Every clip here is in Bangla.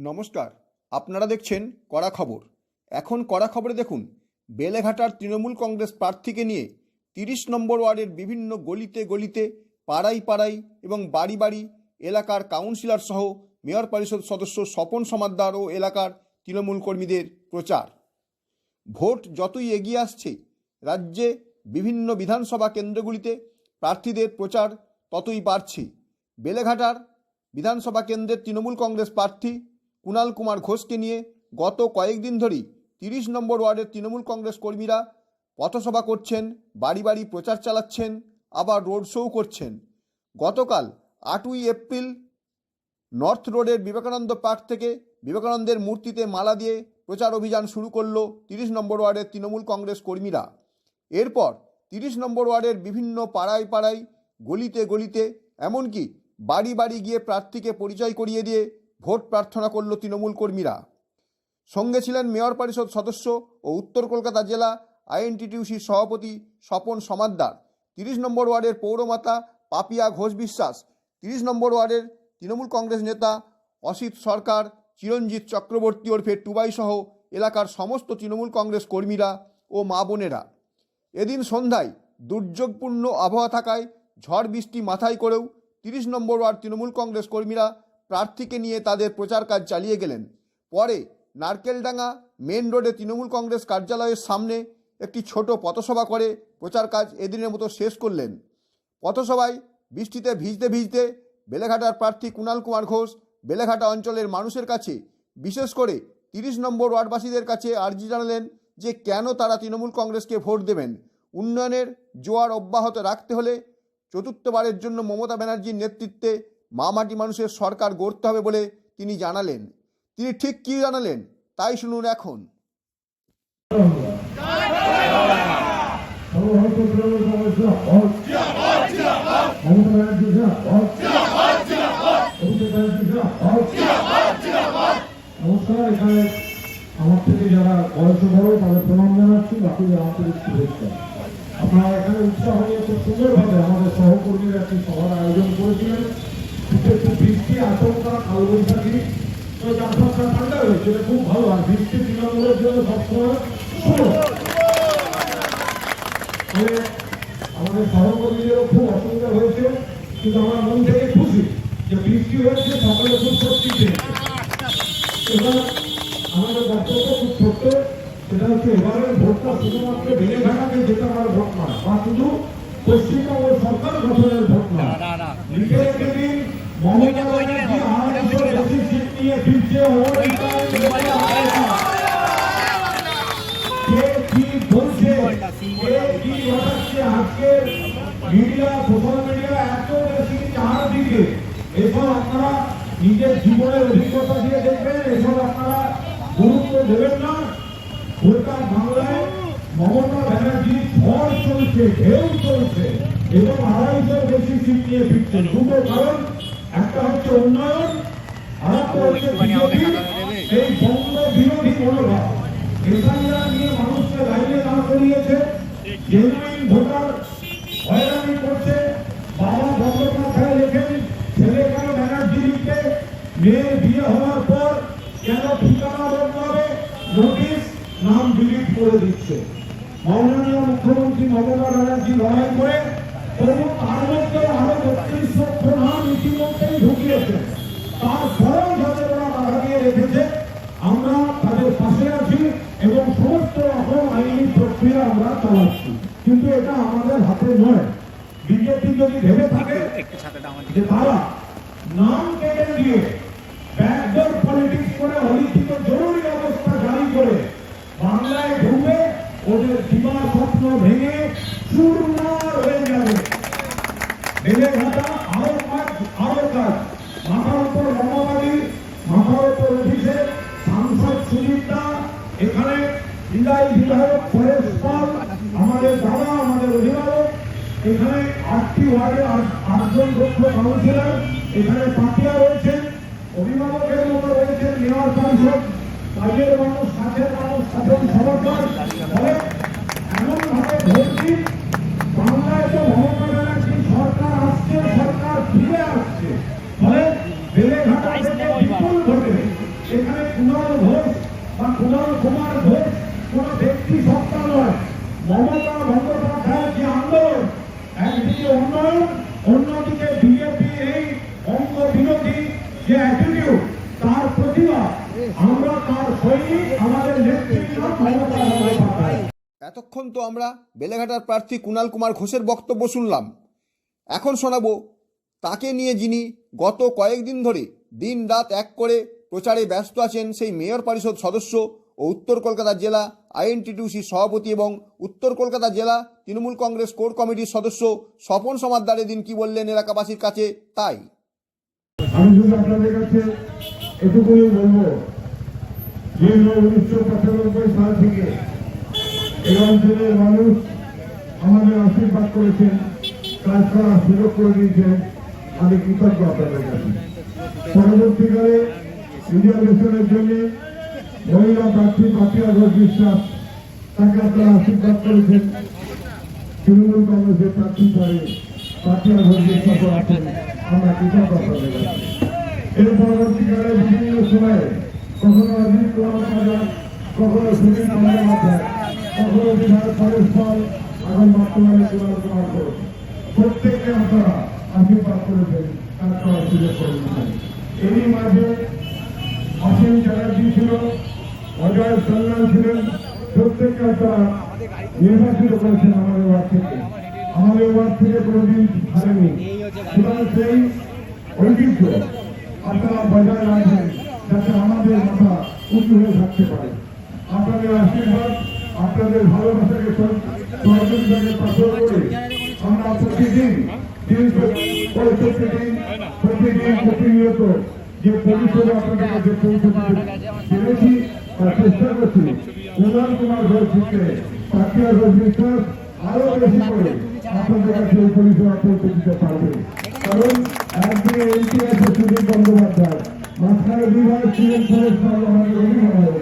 নমস্কার, আপনারা দেখছেন কড়া খবর। এখন কড়া খবরে দেখুন, বেলেঘাটার তৃণমূল কংগ্রেস প্রার্থীকে নিয়ে ৩০ নম্বর ওয়ার্ডের বিভিন্ন গলিতে গলিতে, পাড়ায় পাড়ায় এবং বাড়ি বাড়ি এলাকার কাউন্সিলর সহ মেয়র পরিষদ সদস্য স্বপন সমাদ্দার ও এলাকার তৃণমূল কর্মীদের প্রচার। ভোট যতই এগিয়ে আসছে, রাজ্যে বিভিন্ন বিধানসভা কেন্দ্রগুলিতে প্রার্থীদের প্রচার ততই বাড়ছে। বেলেঘাটার বিধানসভা কেন্দ্রের তৃণমূল কংগ্রেস প্রার্থী কুণাল কুমার ঘোষকে নিয়ে গত কয়েকদিন ধরেই ৩০ নম্বর ওয়ার্ডের তৃণমূল কংগ্রেস কর্মীরা পথসভা করছেন, বাড়ি বাড়ি প্রচার চালাচ্ছেন, আবার রোড শোও করছেন। গতকাল ৮ই এপ্রিল নর্থ রোডের বিবেকানন্দ পার্ক থেকে বিবেকানন্দের মূর্তিতে মালা দিয়ে প্রচার অভিযান শুরু করল ৩০ নম্বর ওয়ার্ডের তৃণমূল কংগ্রেস কর্মীরা। এরপর ৩০ নম্বর ওয়ার্ডের বিভিন্ন পাড়ায় পাড়ায়, গলিতে গলিতে, এমনকি বাড়ি বাড়ি গিয়ে প্রার্থীকে পরিচয় করিয়ে দিয়ে ভোট প্রার্থনা করল তৃণমূল কর্মীরা। সঙ্গে ছিলেন মেয়র পরিষদ সদস্য ও উত্তর কলকাতা জেলা আইএনটিটিউসির সভাপতি স্বপন সমাদ্দার, ৩০ নম্বর ওয়ার্ডের পৌরমাতা পাপিয়া ঘোষ বিশ্বাস, ৩০ নম্বর ওয়ার্ডের তৃণমূল কংগ্রেস নেতা অসিত সরকার, চিরঞ্জিত চক্রবর্তী ওরফে টুবাই সহ এলাকার সমস্ত তৃণমূল কংগ্রেস কর্মীরা ও মা বোনেরা। এদিন সন্ধ্যায় দুর্যোগপূর্ণ আবহাওয়া থাকায় ঝড় বৃষ্টি মাথায় করেও ৩০ নম্বর ওয়ার্ড তৃণমূল কংগ্রেস কর্মীরা প্রার্থীকে নিয়ে তাদের প্রচার কাজ চালিয়ে গেলেন। পরে নারকেলডাঙ্গা মেন রোডে তৃণমূল কংগ্রেস কার্যালয়ের সামনে একটি ছোট পথসভা করে প্রচার কাজ এদিনের মতো শেষ করলেন। পথসভায় বৃষ্টিতে ভিজতে ভিজতে বেলেঘাটার প্রার্থী কুণাল কুমার ঘোষ বেলেঘাটা অঞ্চলের মানুষের কাছে, বিশেষ করে ৩০ নম্বর ওয়ার্ডবাসীদের কাছে আর্জি জানালেন যে কেন তারা তৃণমূল কংগ্রেসকে ভোট দেবেন। উন্নয়নের জোয়ার অব্যাহত রাখতে হলে চতুর্থবারের জন্য মমতা ব্যানার্জির নেতৃত্বে মাটি মানুষের সরকার গড়তে হবে বলে তিনি জানালেন। তিনি ঠিক কী জানালেন তাই শুনুন এখন। নমস্কার, এখানে আমার থেকে যারা বয়স বড় তাদের প্রণাম জানাচ্ছি, বাকি আমাদের শুভেচ্ছা। আপনারা এখানে উৎসাহ নিয়ে খুব সুন্দরভাবে আমাদের সহকর্মীরা একটি সভার আয়োজন করেছিলেন। একটু বৃষ্টি, আচমকা, কালবৈশাখী, চারপাশটা ঠান্ডা হয়েছে, খুব ভালো। আর বৃষ্টি তৃণমূলের জন্য সবসময় আমাদের সহকর্মীদেরও খুব অসুবিধা হয়েছে, কিন্তু আমার মন থেকে খুশি যে বৃষ্টি হয়েছে, সকালে খুব সত্যি পেয়েছে। এবার আমাদের বক্তব্য খুব ছোট্ট, সেটা হচ্ছে এবারের ভোটটা শুধুমাত্র বেলেঘাটাকে জেতাবার ভোট নয়, বা শুধু পশ্চিমবঙ্গ সরকার গঠনের ভোট নয়। লিখে রেখে দিন, মমতা ব্যানার্জি ২৫০ বেশি সিট নিয়ে ফিরছে। কে কি বলছে, কে কি ঘটাচ্ছে, আজকে মিডিয়া, সোশ্যাল মিডিয়া এত বেশি চারদিকে, এসব আপনারা নিজের জীবনের অভিজ্ঞতা দিয়ে দেখবেন, এসব আপনারা গুরুত্ব দেবেন না। গোটা বাংলায় মমতা ব্যানার্জির ঝড় চলছে, ঢেউ চলছে, এবং ২৫০ বেশি সিট নিয়ে ফিরছেন। দুটো কারণ, একটা হচ্ছে উন্নয়ন, আর একটা হচ্ছে এই বঙ্গ বিরোধী মনোভাব। এখানটা নিয়ে মানুষকে লাইনে দাঁড় করিয়েছে, জেনুইন ভোটার হয়রানি করছে। বাবা বন্দ্যোপাধ্যায় লেখেন, ছেলে কেন ব্যানার্জি লিখতে, মেয়ের বিয়ে হওয়ার পর কেন ঠিকানা বদলাবে, নোটিশ, নাম ডিলিট করে দিচ্ছে। মাননীয় মুখ্যমন্ত্রী মমতা ব্যানার্জি লড়াই করে তার মধ্যে আরো ৩২ লক্ষ নাম ইতিমধ্যেই ঢুকিয়েছে। তারপরেও যাদের ওরা বাধা দিয়ে রেখেছে, আমরা তাদের পাশে আছি এবং সমস্ত রকম আইনি প্রক্রিয়া আমরা চালাচ্ছি। কিন্তু এটা আমাদের হাতে নয়। বিজেপি যদি ভেবে থাকে যে তারা নাম কেটে দিয়ে ব্যাকডোর পলিটিক্স করে অলিখিত জরুরি অবস্থা জারি করে বাংলায় ঢুকে ওদের জীবন স্বপ্ন ভেঙে চুরমার হয়ে যাবে। বেলেঘাটা আরো কাজ, মাথার উপর মমতাদি, মাথার উপর অভিষেক, সাংসদ সুজিতা, এখানে বিদায়ী বিধায়ক পরেশ পাল, আমাদের দাদা, আমাদের অভিভাবক, এখানে ৮টি ওয়ার্ডে ৮জন দক্ষ কাউন্সিলর, এখানে পাপিয়া রয়েছেন, অভিভাবকের মতো রয়েছেন মেয়র পরিষদ, কাজের মানুষ, কাছের মানুষ, স্বপন সমাদ্দার। এমন ভাবে ভর্তি, বাংলায় তো মমতা ব্যানার্জি সরকার আসছে, সরকার ফিরে আসছে। ফলে বেলেঘাটা থেকে বিপুল ভোটে কুণাল কুমার ঘোষ কোন ব্যক্তি সত্তা নয়। মমতা বন্দ্যোপাধ্যায়ের যে আন্দোলন, একদিকে উন্নয়ন, অন্যদিকে বিজেপি এই অঙ্গ বিরোধী যে অ্যাটিটিউড, তার প্রতিবাদ। আমরা তার সৈনিক, আমাদের নেতৃত্ব মমতা বন্দ্যোপাধ্যায়। এতক্ষণ তো আমরা বেলেঘাটার প্রার্থী কুণাল কুমার ঘোষের বক্তব্য শুনলাম। এখন শোনাবো তাকে নিয়ে, যিনি গত কয়েকদিন ধরে দিন রাত এক করে প্রচারে ব্যস্ত আছেন, সেই মেয়র পরিষদ সদস্য ও উত্তর কলকাতা জেলা আইএনটিটিউসির সভাপতি এবং উত্তর কলকাতা জেলা তৃণমূল কংগ্রেস কোর কমিটির সদস্য স্বপন সমাদ্দার এদিন কি বললেন এলাকাবাসীর কাছে তাই। আমি শুধু আপনাদের কাছে এটুকুই বলবো যে 1995 সাল থেকে এই অঞ্চলের মানুষ আমাদের আশীর্বাদ করেছেন, কাজ করার সুযোগ করে দিয়েছেন। আমি কৃতজ্ঞ আপনাদের কাছে। পরবর্তীকালে রিজার্ভেশনের জন্য মহিলা প্রার্থী পাপিয়া ঘোষ বিশ্বাস, তাকে আপনারা আশীর্বাদ করেছেন। তৃণমূল কংগ্রেসের প্রার্থী পরে পাপিয়া ঘোষ বিশ্বাস আছেন, আমরা কৃতজ্ঞ আপনাদের কাছে। এর পরবর্তীকালে বিভিন্ন সময়ে কখনো অজিত কুমার বাজার, কখনো সুনীল বন্দ্যোপাধ্যায়, কখনো বিধায়ক পরেশ পাল, এখন বর্তমানে কুণাল কুমার ঘোষ, প্রত্যেককে আপনারা আশীর্বাদ করেছেন, কাজ করার সুযোগ করে দিয়েছেন। এরই মাঝে অসীম চ্যাটার্জি ছিল, অজয় সান্যাল ছিলেন, প্রত্যেককে আপনারা নির্বাচিত করেছেন আমাদের ওয়ার্ড থেকে। আমাদের ওয়ার্ড থেকে কোনোদিন হারেনি। সুতরাং সেই ঐতিহ্য আপনারা বজায় রাখবেন, যাতে আমাদের মাথা উঁচু হয়ে থাকতে পারে। আপনাদের আশীর্বাদ, আপনাদের ভালোবাসাকে সহযোগিতাকে পাথর করে আমরা প্রতিদিন প্রতিনিয়ত যে পরিষেবা আপনাদের কাছে পৌঁছে পেরেছি বা চেষ্টা করছি, কুণাল কুমার ঘোষ থেকে পাপিয়া ঘোষ বিশ্বাস আরো বেশি করে আপনাদের কাছে এই পরিষেবা পৌঁছে দিতে পারবে। কারণ একদিকে এমপি আছে সুনীল বন্দ্যোপাধ্যায়, মাঝখানে বিভাগ ছিলেন পরেশ পাল, আমাদের অভিভাবক।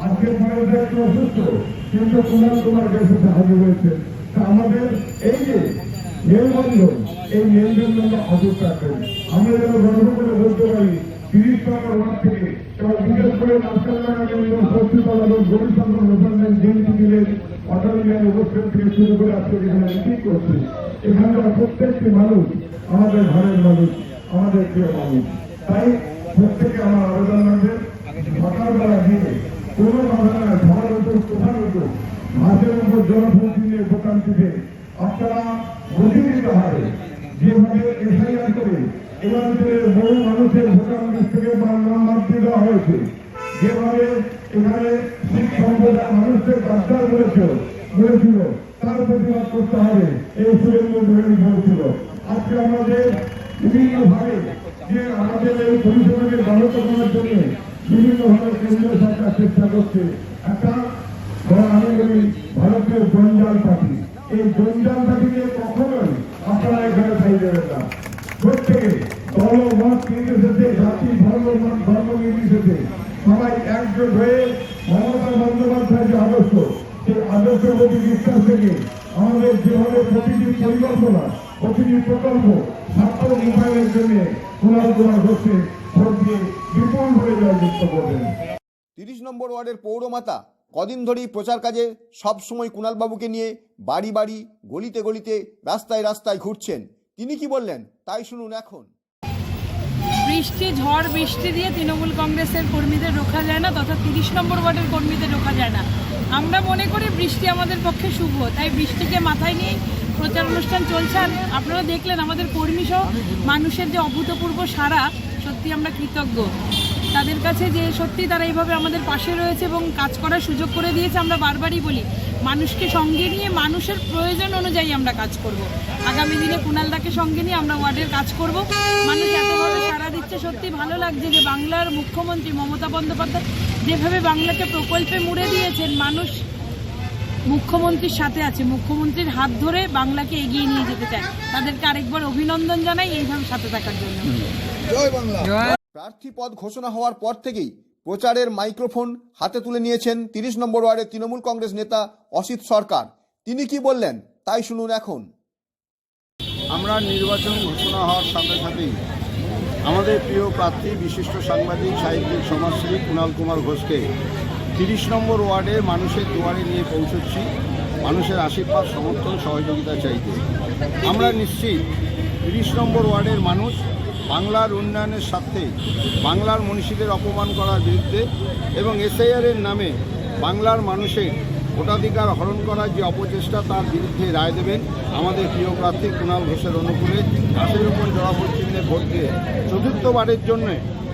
আজকের ভারতে একটু অসুস্থ, কিন্তু কুণাল কুমার ঘোষের সাথে হাজির হয়েছে। তা আমাদের এই যে মেলবন্ধন, এই মেলবন্ধন অটুট রাখবেন। আমরা যেন গর্ব করে বলতে পারি 30 নম্বর ওয়ার্ড থেকে, এবং বিশেষ করে মাস্টারলানা কেন্দ্র, শক্তিতলা এবং গৌরীশঙ্কর লোকাল জেএনটি মিলের অটল বিহার অবস্থান থেকে শুরু করে আজকে যেখানে মিটিং করছি, এখানকার প্রত্যেকটি মানুষ আমাদের ঘরের মানুষ, আমাদের প্রিয় মানুষ। তাই প্রত্যেকে আমার আবেদন রাখবেন, সকালবেলা দিয়ে কোনো বাধা নয়, ঘরের উপর কোথার উপর ঘাসের উপর জনভূমি নিয়ে দোকান থেকে আপনারা প্রতিনিধিত হবে। যেভাবে এসআইআর করে এই অঞ্চলের বহু মানুষের ভোটার লিস্ট থেকে নাম বাদ দিয়ে দেওয়া হয়েছে, যেভাবে এখানে শিখ সম্প্রদায়ের মানুষদের গাদ্দার বলেছিল, তার প্রতিবাদ করতে হবে। এই সুরেন্দ্র বলেছিল। আজকে আমাদের বিভিন্নভাবে যে আমাদের এই পরিষেবাকে ব্যাহত করার জন্য বিভিন্নভাবে কেন্দ্রীয় সরকার চেষ্টা করছে। একটা আমি বলি ভারতীয় জঞ্জাল পার্টি, এই জঞ্জাল পার্টিকে কখনোই আপনারা এখানে খাই দেবেন না। প্রত্যেকে দল মত নির্বিশেষে, জাতি ধর্ম নির্বিশেষে সবাই একজোট হয়ে মমতা বন্দ্যোপাধ্যায়ের যে আদর্শ, সেই আদর্শের প্রতি বিশ্বাস থেকে আমাদের যেভাবে প্রতিটি পরিকল্পনা, প্রতিটি প্রকল্প ছাত্র মোবাইলের জন্য কুণাল কুমার ঘোষকে ভোট দিয়ে বিপুল ভরে জয়যুক্ত করবেন। 30 নম্বর ওয়ার্ডের পৌরমাতা কদিন ধরেই প্রচার কাজে সবসময় কুণালবাবুকে নিয়ে বাড়ি বাড়ি, গলিতে গলিতে, রাস্তায় রাস্তায় ঘুরছেন। তিনি কি বললেন তাই শুনুন এখন। ঝড় বৃষ্টি দিয়ে তৃণমূল কংগ্রেসের কর্মীদের রোখা যায় না, তথা 30 নম্বর ওয়ার্ডের কর্মীদের রোখা যায় না। আমরা মনে করি বৃষ্টি আমাদের পক্ষে শুভ, তাই বৃষ্টিকে মাথায় নিয়ে প্রচার অনুষ্ঠান চলছে। আর আপনারা দেখলেন আমাদের কর্মী সহ মানুষের যে অভূতপূর্ব সাড়া, সত্যি আমরা কৃতজ্ঞ তাদের কাছে, যে সত্যি তারা এইভাবে আমাদের পাশে রয়েছে এবং কাজ করার সুযোগ করে দিয়েছে। আমরা বারবারই বলি, মানুষকে সঙ্গে নিয়ে মানুষের প্রয়োজন অনুযায়ী আমরা কাজ করব। আগামী দিনে কুণালদাকে সঙ্গে নিয়ে আমরা ওয়ার্ডের কাজ করব। মানুষ এতভাবে সাড়া দিচ্ছে, সত্যি ভালো লাগছে যে বাংলার মুখ্যমন্ত্রী মমতা বন্দ্যোপাধ্যায় যেভাবে বাংলাকে প্রকল্পে মুড়ে দিয়েছেন, মানুষ মুখ্যমন্ত্রীর সাথে আছে, মুখ্যমন্ত্রীর হাত ধরে বাংলাকে এগিয়ে নিয়ে যেতে চায়। তাদেরকে আরেকবার অভিনন্দন জানাই এইভাবে সাথে থাকার জন্য। জয় বাংলা। প্রার্থী পদ ঘোষণা হওয়ার পর থেকেই প্রচারের মাইক্রোফোন হাতে তুলে নিয়েছেন 30 নম্বর ওয়ার্ডের তৃণমূল কংগ্রেস নেতা অসিত সরকার। তিনি কি বললেন তাই শুনুন এখন। আমরা নির্বাচন ঘোষণা হওয়ার সাথে সাথেই আমাদের প্রিয় প্রার্থী, বিশিষ্ট সাংবাদিক, সাহিত্যিক, সমাজসেবী কুণাল কুমার ঘোষকে 30 নম্বর ওয়ার্ডে মানুষের দুয়ারে নিয়ে পৌঁছচ্ছি মানুষের আশীর্বাদ, সমর্থন, সহযোগিতা চাইতে। আমরা নিশ্চিত 30 নম্বর ওয়ার্ডের মানুষ বাংলার উন্নয়নের স্বার্থে বাংলার মনীষীদের অপমান করার বিরুদ্ধে এবং এসআইআরের নামে বাংলার মানুষের ভোটাধিকার হরণ করার যে অপচেষ্টা তার বিরুদ্ধে রায় দেবেন। আমাদের প্রিয় প্রার্থী কুণাল ঘোষের অনুকূলে 10-এর উপর জোড়াফুল চিহ্নে ভোট দিয়ে চতুর্থবারের জন্য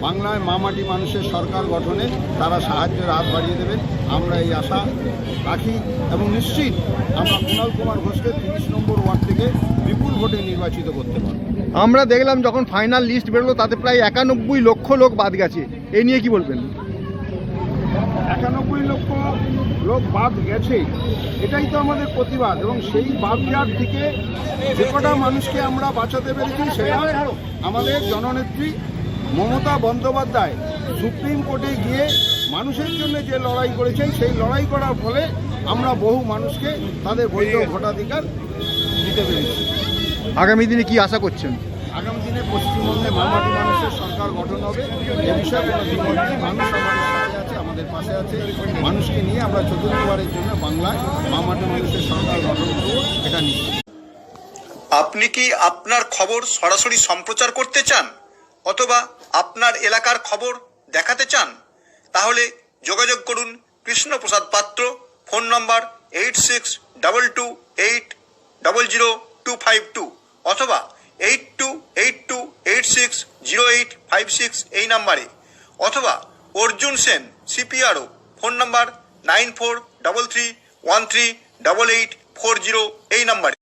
বাংলায় মামাটি মানুষের সরকার গঠনে তারা সাহায্যের হাত বাড়িয়ে দেবেন। আমরা এই আশা রাখি এবং নিশ্চিত আমরা কুণাল কুমার ঘোষকে 30 নম্বর ওয়ার্ড থেকে বিপুল ভোটে নির্বাচিত করতে পারব। আমরা দেখলাম যখন ফাইনাল লিস্ট বেরোলো তাতে প্রায় 91 লক্ষ লোক বাদ গেছে, এই নিয়ে কি বলবেন? 91 লক্ষ লোক বাদ গেছে, এটাই তো আমাদের প্রতিবাদ। এবং সেই বাদ যাওয়ার থেকে যে কটা মানুষকে আমরা বাঁচাতে পেরেছি সেটা আমাদের জননেত্রী মমতা বন্দ্যোপাধ্যায় সুপ্রিম কোর্টে গিয়ে মানুষের জন্য যে লড়াই করেছেন, সেই লড়াই করার ফলে আমরা বহু মানুষকে তাদের বৈধ ভোটাধিকার দিতে পেরেছি। আগামী দিনে কি আশা করছেন? আগামী দিনে পশ্চিমবঙ্গে মামাটি মানুষের সরকার গঠন হবে, এ বিষয়ে কোনো দ্বিমত নেই। মানুষ আমাদের সাথে আছে, আমাদের পাশে আছে। মানুষকে নিয়ে আমরা চতুর্থবারের জন্য বাংলায় মামাটি মানুষের সরকার গঠন করব, এটা নিশ্চিত। আপনি কি আপনার খবর সরাসরি সম্প্রচার করতে চান অথবা আপনার এলাকার খবর দেখাতে চান? তাহলে যোগাযোগ করুন কৃষ্ণপ্রসাদ পাত্র, ফোন নম্বর 8622800252 অথবা 8282860856 এই নাম্বারে, অথবা অর্জুন সেন সিপিআরও, ফোন নম্বর 9433138840 এই নাম্বারে।